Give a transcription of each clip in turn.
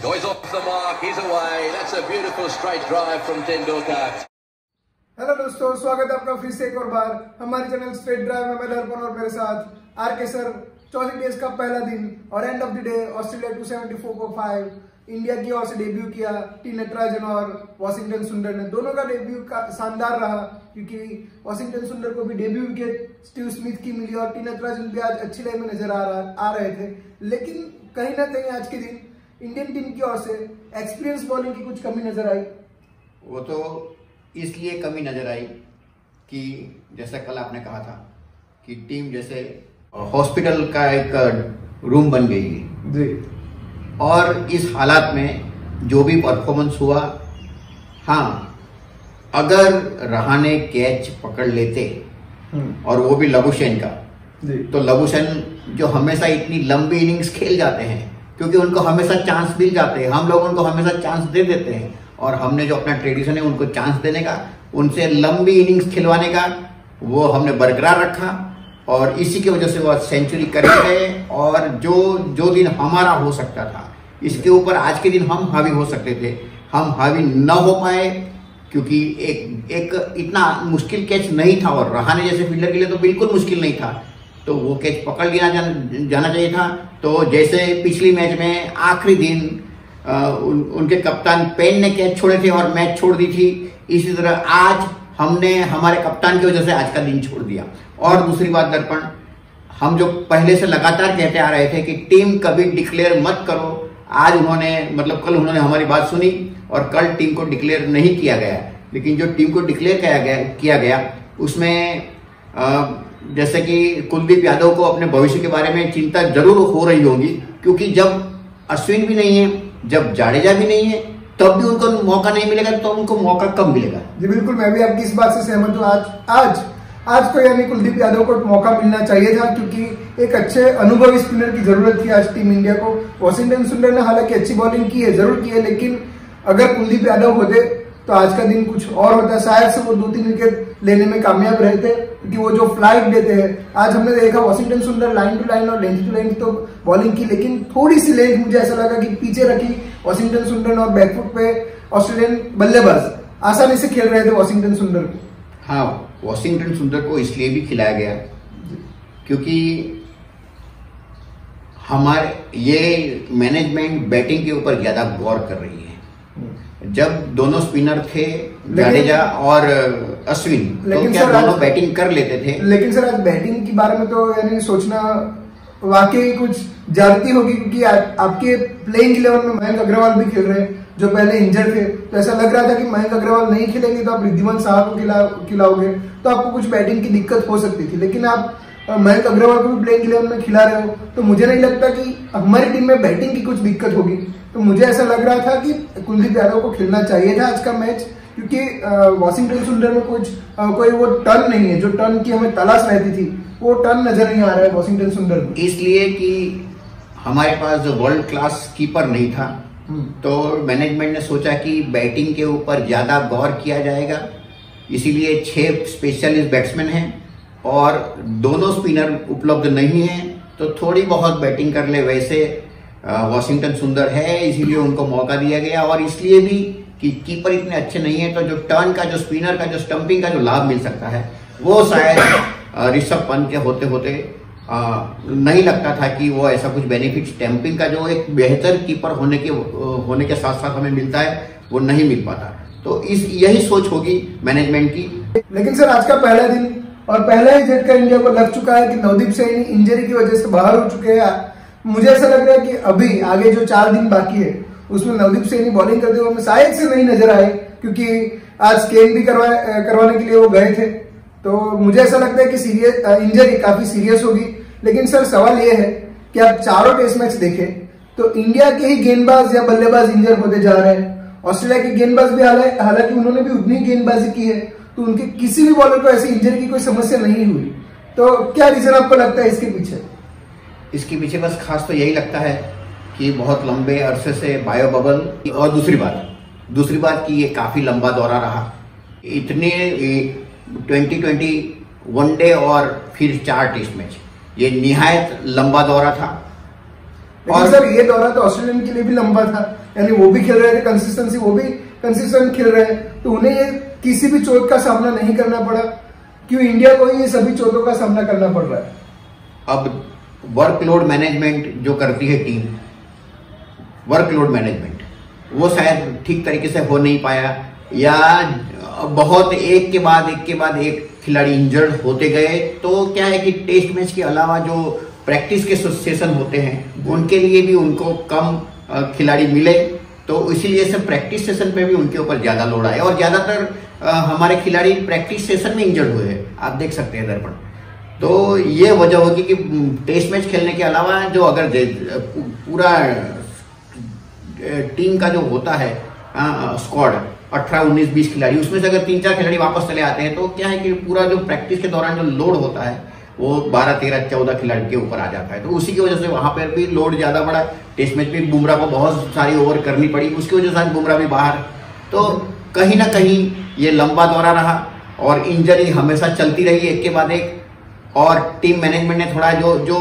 Oh, he's off the mark, he's away. That's a beautiful straight drive from Tendulkar. Hello दोस्तों, स्वागत है आपका फिर से एक और बार हमारे चैनल स्ट्रेट ड्राइव में। मैं दर्पण और मेरे साथ आर के सर। 34 टेस्ट का पहला दिन और end of the day Australia 274 India की ओर से डेब्यू किया टी नटराजन और वॉशिंगटन सुंदर ने। दोनों का डेब्यू का शानदार रहा क्योंकि वॉशिंगटन सुंदर को भी डेब्यू विकेट स्टीव स्मिथ की मिली और टी नटराजन भी आज अच्छी लाइन में नजर आ रहे थे। लेकिन कहीं ना कहीं आज के दिन इंडियन टीम की ओर से एक्सपीरियंस बॉलिंग की कुछ कमी नजर आई। वो तो इसलिए कमी नजर आई कि जैसा कल आपने कहा था कि टीम जैसे हॉस्पिटल का एक रूम बन गई है जी। और इस हालात में जो भी परफॉर्मेंस हुआ, हाँ, अगर रहाणे कैच पकड़ लेते और वो भी लबुशेन का, तो लबुशेन जो हमेशा इतनी लंबी इनिंग्स खेल जाते हैं क्योंकि उनको हमेशा चांस मिल जाते हैं, हम लोग उनको हमेशा चांस दे देते हैं और हमने जो अपना ट्रेडिशन है उनको चांस देने का, उनसे लंबी इनिंग्स खिलवाने का, वो हमने बरकरार रखा और इसी की वजह से वो सेंचुरी कर गए। और जो दिन हमारा हो सकता था इसके ऊपर आज के दिन हम हावी हो सकते थे, हम हावी न हो पाए क्योंकि एक इतना मुश्किल कैच नहीं था और रहाणे जैसे फील्डर के लिए तो बिल्कुल मुश्किल नहीं था, तो वो कैच पकड़ लिया जाना चाहिए था। तो जैसे पिछली मैच में आखिरी दिन उनके कप्तान पेन ने कैच छोड़े थे और मैच छोड़ दी थी, इसी तरह आज हमने हमारे कप्तान की वजह से आज का दिन छोड़ दिया। और दूसरी बात दर्पण, हम जो पहले से लगातार कहते आ रहे थे कि टीम कभी डिक्लेयर मत करो, आज उन्होंने कल उन्होंने हमारी बात सुनी और कल टीम को डिक्लेयर नहीं किया गया। लेकिन जो टीम को डिक्लेयर किया गया उसमें जैसे कि कुलदीप यादव को अपने भविष्य के बारे में चिंता जरूर हो रही होगी क्योंकि जब अश्विन भी नहीं है, जब जाडेजा भी नहीं है, तब भी उनको मौका नहीं मिलेगा, तो उनको मौका कब मिलेगा? जी बिल्कुल, मैं भी आपकी इस बात से सहमत हूँ। आज तो यानी कुलदीप यादव को मौका मिलना चाहिए था क्योंकि एक अच्छे अनुभवी स्पिनर की जरूरत थी आज टीम इंडिया को। वॉशिंगटन सुंदर ने हालांकि अच्छी बॉलिंग की है, जरूर की है, लेकिन अगर कुलदीप यादव होते तो आज का दिन कुछ और होता। शायद से वो 2-3 विकेट लेने में कामयाब रहते क्योंकि वो जो फ्लाइट देते हैं, आज हमने देखा वॉशिंगटन सुंदर लाइन टू लाइन और लेंथ टू लेंथ तो बॉलिंग की, लेकिन थोड़ी सी लेंथ मुझे ऐसा लगा कि पीछे रखी वॉशिंगटन सुंदर और बैकफुट पे ऑस्ट्रेलियन बल्लेबाज आसानी से खेल रहे थे वॉशिंगटन सुंदर को। हाँ, वॉशिंगटन सुंदर को इसलिए भी खिलाया गया क्योंकि हमारे ये मैनेजमेंट बैटिंग के ऊपर ज्यादा गौर कर रही है। जब दोनों स्पिनर थे जाडेजा और अश्विन, तो क्या दोनों बैटिंग कर लेते थे? लेकिन सर आज बैटिंग के बारे में तो यानी सोचना वाकई कुछ ज्यादती होगी क्योंकि आपके प्लेइंग 11 में मयंक अग्रवाल भी खेल रहे हैं जो पहले इंजर्ड थे। तो ऐसा लग रहा था कि मयंक अग्रवाल नहीं खेलेंगे तो आप रिद्धिमान साहा को खिलाओगे तो आपको कुछ बैटिंग की दिक्कत हो सकती थी, लेकिन आप मयंक अग्रवाल को भी प्लेइंग 11 में खिला रहे हो तो मुझे नहीं लगता कि हमारी टीम में बैटिंग की कुछ दिक्कत होगी। तो मुझे ऐसा लग रहा था कि कुलदीप यादव को खेलना चाहिए था आज का मैच क्योंकि वॉशिंगटन सुंदर में कोई वो टर्न नहीं है, जो टर्न की हमें तलाश रहती थी वो टर्न नजर नहीं आ रहा है वॉशिंगटन सुंदर में। इसलिए कि हमारे पास जो वर्ल्ड क्लास कीपर नहीं था, तो मैनेजमेंट ने सोचा कि बैटिंग के ऊपर ज्यादा गौर किया जाएगा, इसीलिए 6 स्पेशलिस्ट बैट्समैन हैं और दोनों स्पिनर उपलब्ध नहीं है, तो थोड़ी बहुत बैटिंग कर ले। वैसे वॉशिंगटन सुंदर है इसीलिए उनको मौका दिया गया और इसलिए भी कि कीपर इतने अच्छे नहीं है, तो जो टर्न का, जो स्पिनर का, जो स्टंपिंग का जो लाभ मिल सकता है वो शायद ऋषभ पंत के होते होते नहीं लगता था कि वो ऐसा कुछ बेनिफिट स्टंपिंग का जो एक बेहतर कीपर होने के साथ साथ हमें मिलता है वो नहीं मिल पाता। तो यही सोच होगी मैनेजमेंट की। लेकिन सर आज का पहला दिन और पहला ही झटका इंडिया को लग चुका है कि नवदीप सैनी इंजरी की वजह से बाहर हो चुके हैं। मुझे ऐसा लग रहा है कि अभी आगे जो 4 दिन बाकी है उसमें नवदीप सैनी बॉलिंग करते हुए शायद से नहीं नजर आए क्योंकि आज स्कैन भी करवाने के लिए वो गए थे। तो मुझे ऐसा लगता है कि इंजरी काफी सीरियस होगी। लेकिन सर सवाल ये है कि आप चारों टेस्ट मैच देखें तो इंडिया के ही गेंदबाज या बल्लेबाज इंजर होते जा रहे हैं। ऑस्ट्रेलिया के गेंदबाज भी हालांकि उन्होंने भी उतनी गेंदबाजी की है तो उनके किसी भी बॉलर को ऐसी इंजरी की कोई समस्या नहीं हुई। तो क्या रीजन आपको लगता है इसके पीछे? इसके पीछे बस खास तो यही लगता है कि बहुत लंबे अरसे से बायो बबल, और दूसरी बात कि ये काफी लंबा दौरा रहा। इतने 2020 वनडे और फिर 4 टेस्ट मैच, ये निहायत लंबा दौरा था लेकिन सर ये दौरा तो ऑस्ट्रेलियन के लिए भी लंबा था, यानी वो भी खेल रहे थे कंसिस्टेंसी, वो भी कंसिस्टेंट खेल रहे हैं, तो उन्हें ये किसी भी चोट का सामना नहीं करना पड़ा। क्यों इंडिया को ये सभी चोटों का सामना करना पड़ रहा है? अब वर्कलोड मैनेजमेंट जो करती है टीम, वर्कलोड मैनेजमेंट वो शायद ठीक तरीके से हो नहीं पाया, या बहुत एक के बाद एक खिलाड़ी इंजर्ड होते गए। तो क्या है कि टेस्ट मैच के अलावा जो प्रैक्टिस के सेशन होते हैं उनके लिए भी उनको कम खिलाड़ी मिले, तो इसीलिए से प्रैक्टिस सेशन पे भी उनके ऊपर ज्यादा लोड आया और ज्यादातर हमारे खिलाड़ी प्रैक्टिस सेशन में इंजर्ड हुए हैं, आप देख सकते हैं दर्पण। तो ये वजह होगी कि टेस्ट मैच खेलने के अलावा जो अगर पूरा टीम का जो होता है स्क्वाड 18, 19, 20 खिलाड़ी, उसमें से अगर 3-4 खिलाड़ी वापस चले आते हैं तो क्या है कि पूरा जो प्रैक्टिस के दौरान जो लोड होता है वो 12, 13, 14 खिलाड़ी के ऊपर आ जाता है। तो उसी की वजह से वहां पर भी लोड ज्यादा बढ़ा। टेस्ट मैच में बुमराह को बहुत सारी ओवर करनी पड़ी, उसकी वजह से आज बुमराह भी बाहर। तो कहीं ना कहीं ये लंबा दौरा रहा और इंजरी हमेशा चलती रही एक के बाद एक, और टीम मैनेजमेंट ने थोड़ा जो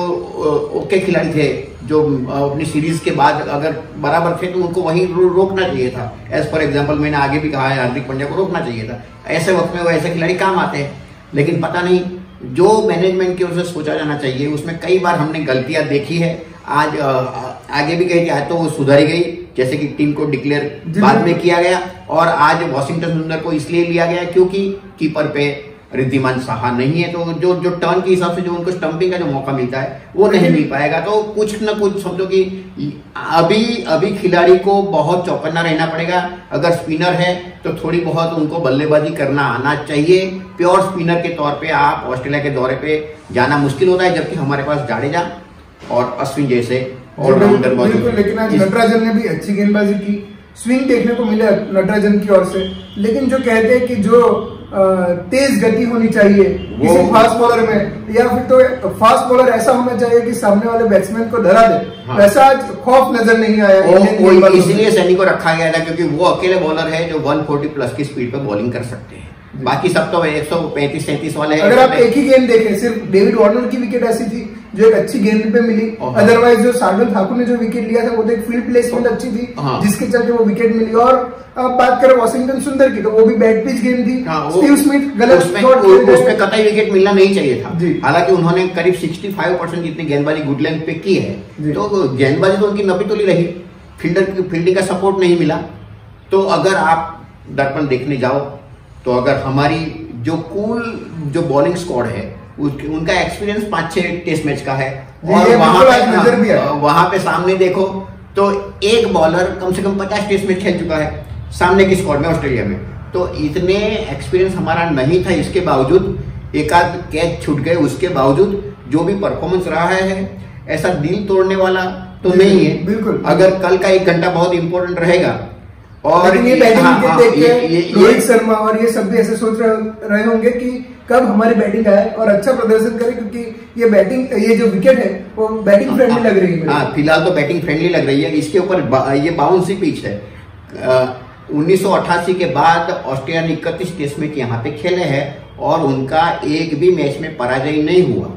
ओके खिलाड़ी थे जो अपनी सीरीज के बाद अगर बराबर थे तो उनको वहीं रोकना चाहिए था। एज फॉर एग्जांपल मैंने आगे भी कहा है हार्दिक पांड्या को रोकना चाहिए था। ऐसे वक्त में वो ऐसे खिलाड़ी काम आते हैं, लेकिन पता नहीं जो मैनेजमेंट की ओर से सोचा जाना चाहिए उसमें कई बार हमने गलतियां देखी है। आज आगे भी कही थी, आज तो वो सुधरी गई, जैसे कि टीम को डिक्लेयर बाद में किया गया और आज वॉशिंगटन सुंदर को इसलिए लिया गया क्योंकि कीपर पे रिद्धिमान साहा नहीं है, तो जो टर्न के हिसाब से जो उनको स्टंपिंग का जो मौका मिलता है वो नहीं मिल पाएगा। तो कुछ न कुछ समझो कि अभी खिलाड़ी को बहुत चौकन्ना रहना पड़ेगा। अगर स्पिनर है तो थोड़ी बहुत उनको बल्लेबाजी करना आना चाहिए। प्योर स्पिनर के तौर पे आप ऑस्ट्रेलिया के दौरे पे जाना मुश्किल होता है, जबकि हमारे पास जाडेजा और अश्विन जैसे ऑलराउंडर मौजूद। लेकिन आज नटराजन ने भी अच्छी गेंदबाजी की, स्विंग देखने को मिला नटराजन की ओर से। लेकिन जो कहते हैं कि जो तेज गति होनी चाहिए किसी फास्ट बॉलर में, या फिर तो फास्ट बॉलर ऐसा होना चाहिए कि सामने वाले बैट्समैन को डरा दे, हाँ। वैसा आज खौफ नजर नहीं आया। इसलिए सैनी को रखा गया था क्योंकि वो अकेले बॉलर है जो 140 प्लस की स्पीड पे बॉलिंग कर सकते हैं, बाकी सब तो 135-37 वाले हैं। अगर आप एक ही गेंद देखें, सिर्फ डेविड वार्नर की विकेट ऐसी थी जो एक अच्छी गेंद पे मिली, अदरवाइज जो शार्दुल ठाकुर ने जो विकेट लिया था वो तो एक फील्ड प्लेसमेंट अच्छी थी, हाँ। जिसके चलते वो विकेट मिली। और अब बात करें वॉशिंगटन सुंदर की तो वो भी बैट पिच गेंद थी, हाँ, स्टीव स्मिथ गलत उसमें कतई विकेट मिलना नहीं चाहिए था। हालांकि उन्होंने करीब 65% जितनी गेंदबाजी गुड लेंथ पे की है, तो गेंदबाजी तो उनकी नपी तुली रही, फील्डिंग का सपोर्ट नहीं मिला। तो अगर आप दर्पण देखने जाओ तो अगर हमारी जो बॉलिंग स्क्वाड है उनका एक्सपीरियंस 5-6 टेस्ट मैच का है, और वहां पे सामने देखो तो एक बॉलर कम से कम 50 टेस्ट मैच खेल चुका है सामने की स्क्वाड में ऑस्ट्रेलिया में। तो इतने एक्सपीरियंस हमारा नहीं था, इसके बावजूद एक आध कैच छूट गए, उसके बावजूद जो भी परफॉर्मेंस रहा है ऐसा दिल तोड़ने वाला तो नहीं है। बिल्कुल, अगर कल का 1 घंटा बहुत इंपॉर्टेंट रहेगा और ये बैटिंग देख के रोहित शर्मा और ये सब भी ऐसे सोच रहे होंगे कि कब हमारी बैटिंग आए और अच्छा प्रदर्शन करे, क्योंकि ये जो विकेट है वो बैटिंग फ्रेंडली लग रही है। हाँ, फिलहाल तो बैटिंग फ्रेंडली लग रही है। इसके ऊपर ये बाउंसी पिच है। 1988 के बाद ऑस्ट्रेलिया ने 31 टेस्ट मैच यहाँ पे खेले हैं और उनका एक भी मैच में पराजय नहीं हुआ।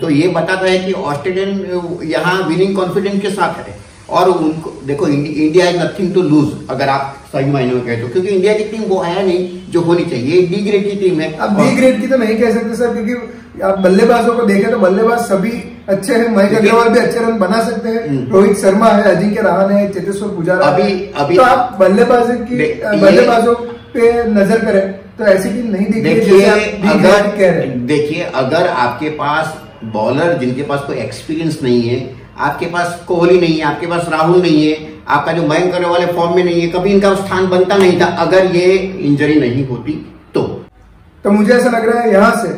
तो ये बताता है कि ऑस्ट्रेलियन यहाँ विनिंग कॉन्फिडेंस के साथ है और उनको देखो India has nothing to lose, अगर आप सही मायने में कहते हो, क्योंकि इंडिया की टीम वो है नहीं जो होनी चाहिए। डी ग्रेड की टीम है। अब डी ग्रेड की तो नहीं कह सकते सर, क्योंकि आप बल्लेबाजों को देखें तो बल्लेबाज सभी अच्छे हैं। मयंक अग्रवाल भी अच्छे रन बना सकते हैं, रोहित शर्मा है, अजिंक्य रहाणे है, चेतेश्वर पुजारा अभी तो आप बल्लेबाजों पे नजर करें तो ऐसी टीम नहीं दिख रही। देखिए अगर आपके पास बॉलर जिनके पास कोई एक्सपीरियंस नहीं है, आपके पास कोहली नहीं है, आपके पास राहुल नहीं है, आपका जो मयंक अग्रवाल वाले फॉर्म में नहीं है, कभी इनका स्थान बनता नहीं था अगर ये इंजरी नहीं होती तो मुझे ऐसा लग रहा है यहाँ से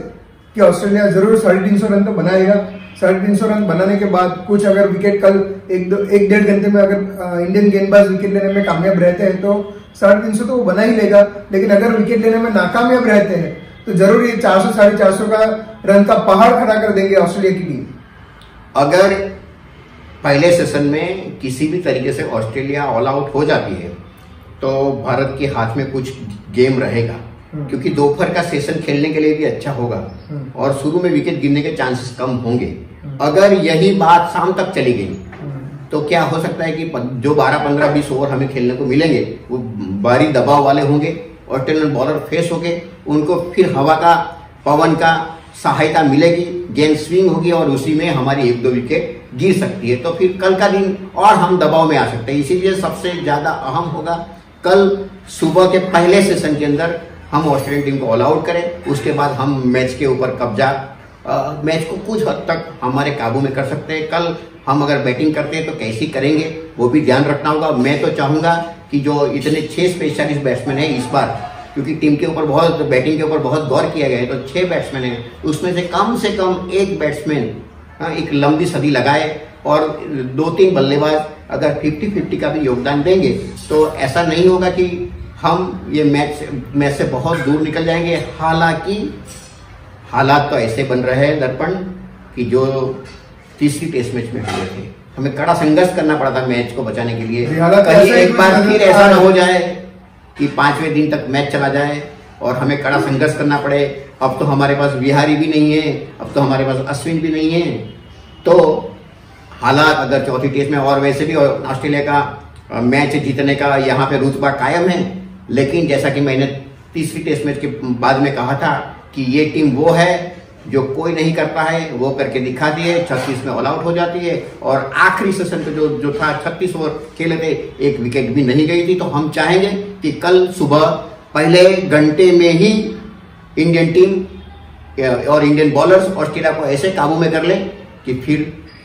कि ऑस्ट्रेलिया जरूर 350 रन तो बनाएगा। 350 रन बनाने के बाद कुछ अगर विकेट कल 1-1.5 घंटे में अगर इंडियन गेंदबाज विकेट लेने में कामयाब रहते हैं तो 350 तो वो बना ही लेगा। लेकिन अगर विकेट लेने में नाकामयाब रहते हैं तो जरूर ये 400-450 का रन का पहाड़ खड़ा कर देंगे ऑस्ट्रेलिया की टीम। अगर पहले सेशन में किसी भी तरीके से ऑस्ट्रेलिया ऑल आउट हो जाती है तो भारत के हाथ में कुछ गेम रहेगा, क्योंकि दोपहर का सेशन खेलने के लिए भी अच्छा होगा और शुरू में विकेट गिरने के चांसेस कम होंगे। अगर यही बात शाम तक चली गई तो क्या हो सकता है कि जो 12, 15, 20 ओवर हमें खेलने को मिलेंगे वो भारी दबाव वाले होंगे। ऑस्ट्रेलियन बॉलर फेस होंगे, उनको फिर हवा का, पवन का सहायता मिलेगी, गेंद स्विंग होगी और उसी में हमारी 1-2 विकेट गिर सकती है। तो फिर कल का दिन और हम दबाव में आ सकते हैं। इसीलिए सबसे ज्यादा अहम होगा कल सुबह के पहले सेशन के अंदर हम ऑस्ट्रेलियन टीम को ऑल आउट करें। उसके बाद हम मैच के ऊपर कब्जा, मैच को कुछ हद तक हमारे काबू में कर सकते हैं। कल हम अगर बैटिंग करते हैं तो कैसी करेंगे वो भी ध्यान रखना होगा। मैं तो चाहूंगा कि जो इतने 6 स्पेशलिस्ट बैट्समैन है इस बार, क्योंकि टीम के ऊपर बहुत, बैटिंग के ऊपर बहुत गौर किया गया है, तो 6 बैट्समैन है, उसमें से कम एक बैट्समैन एक लंबी सदी लगाए और 2-3 बल्लेबाज अगर 50-50 का भी योगदान देंगे तो ऐसा नहीं होगा कि हम ये मैच से बहुत दूर निकल जाएंगे। हालांकि हालात तो ऐसे बन रहे हैं दर्पण कि जो तीसरी टेस्ट मैच में हुए थे, हमें कड़ा संघर्ष करना पड़ा था मैच को बचाने के लिए। कहीं एक बार फिर ऐसा न हो जाए कि 5वें दिन तक मैच चला जाए और हमें कड़ा संघर्ष करना पड़े। अब तो हमारे पास बिहारी भी नहीं है, अब तो हमारे पास अश्विन भी नहीं है। तो हालात अगर चौथी टेस्ट में, और वैसे भी ऑस्ट्रेलिया का मैच जीतने का यहाँ पे रुतबा कायम है, लेकिन जैसा कि मैंने तीसरी टेस्ट मैच के बाद में कहा था कि ये टीम वो है जो कोई नहीं करता है, वो करके दिखाती है। 36 में ऑल आउट हो जाती है और आखिरी सेशन पे जो था 36 ओवर खेले थे, 1 विकेट भी नहीं गई थी। तो हम चाहेंगे कि कल सुबह पहले घंटे में ही इंडियन टीम और इंडियन बॉलर्स ऑस्ट्रेलिया को ऐसे काबू में कर ले कि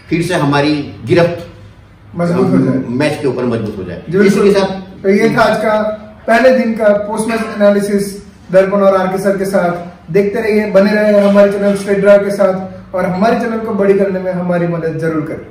फिर से हमारी गिरफ्त मजबूत हो जाए, मैच के ऊपर मजबूत हो जाए। इसी के साथ तो ये था आज का पहले दिन का पोस्ट मैच एनालिसिस दर्पण और आरके सर के साथ। देखते रहिए, बने रहे हमारे चैनल स्ट्रेट ड्राइव के साथ और हमारे चैनल को बड़ी करने में हमारी मदद जरूर करें।